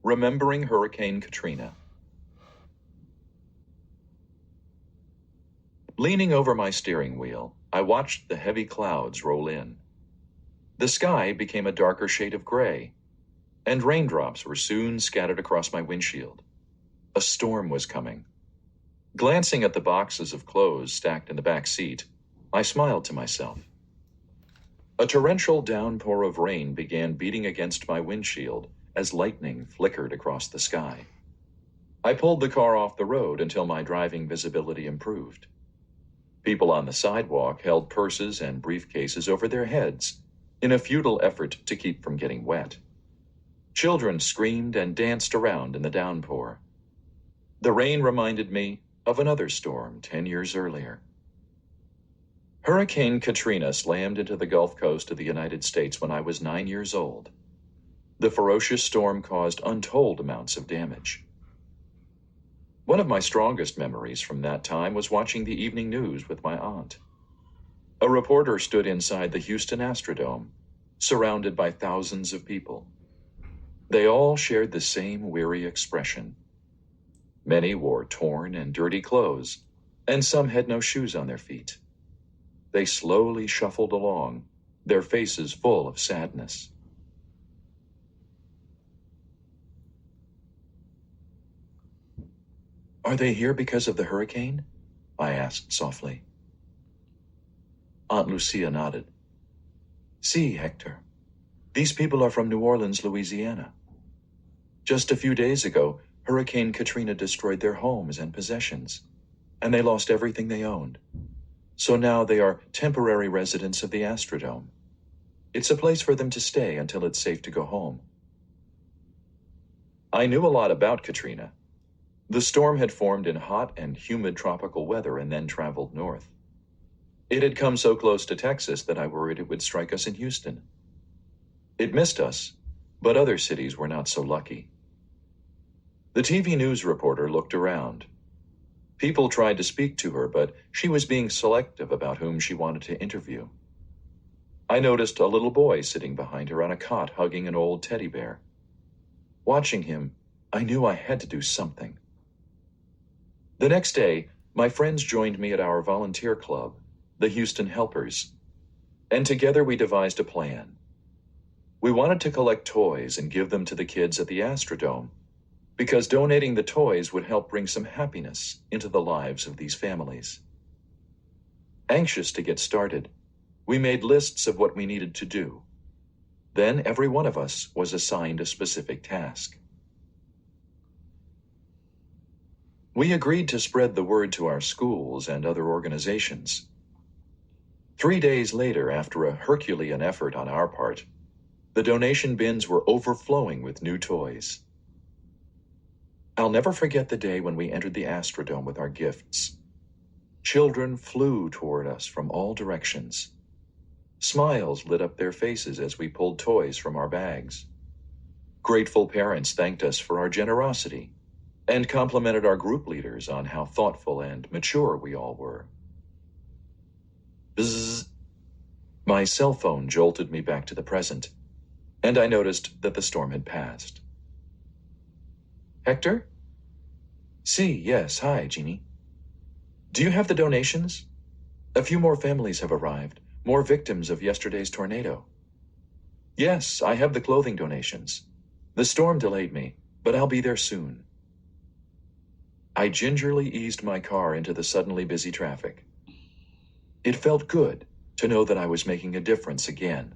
Remembering Hurricane Katrina. Leaning over my steering wheel, I watched the heavy clouds roll in. The sky became a darker shade of gray, and raindrops were soon scattered across my windshield. A storm was coming. Glancing at the boxes of clothes stacked in the back seat, I smiled to myself. A torrential downpour of rain began beating against my windshield as lightning flickered across the sky. I pulled the car off the road until my driving visibility improved. People on the sidewalk held purses and briefcases over their heads in a futile effort to keep from getting wet. Children screamed and danced around in the downpour. The rain reminded me of another storm 10 years earlier. Hurricane Katrina slammed into the Gulf Coast of the United States when I was 9 years old. The ferocious storm caused untold amounts of damage. One of my strongest memories from that time was watching the evening news with my aunt. A reporter stood inside the Houston Astrodome, surrounded by thousands of people. They all shared the same weary expression. Many wore torn and dirty clothes, and some had no shoes on their feet. They slowly shuffled along, their faces full of sadness. "Are they here because of the hurricane?" I asked softly. Aunt Lucia nodded. "See, Hector, these people are from New Orleans, Louisiana. Just a few days ago, Hurricane Katrina destroyed their homes and possessions, and they lost everything they owned. So now they are temporary residents of the Astrodome. It's a place for them to stay until it's safe to go home." I knew a lot about Katrina. The storm had formed in hot and humid tropical weather and then traveled north. It had come so close to Texas that I worried it would strike us in Houston. It missed us, but other cities were not so lucky. The TV news reporter looked around. People tried to speak to her, but she was being selective about whom she wanted to interview. I noticed a little boy sitting behind her on a cot hugging an old teddy bear. Watching him, I knew I had to do something. The next day, my friends joined me at our volunteer club, the Houston Helpers, and together we devised a plan. We wanted to collect toys and give them to the kids at the Astrodome, because donating the toys would help bring some happiness into the lives of these families. Anxious to get started, we made lists of what we needed to do. Then every one of us was assigned a specific task. We agreed to spread the word to our schools and other organizations. 3 days later, after a Herculean effort on our part, the donation bins were overflowing with new toys. I'll never forget the day when we entered the Astrodome with our gifts. Children flew toward us from all directions. Smiles lit up their faces as we pulled toys from our bags. Grateful parents thanked us for our generosity and complimented our group leaders on how thoughtful and mature we all were. Bzzz. My cell phone jolted me back to the present, and I noticed that the storm had passed. "Hector?" "See, yes, hi, Jeannie. Do you have the donations? A few more families have arrived, more victims of yesterday's tornado." "Yes, I have the clothing donations. The storm delayed me, but I'll be there soon." I gingerly eased my car into the suddenly busy traffic. It felt good to know that I was making a difference again.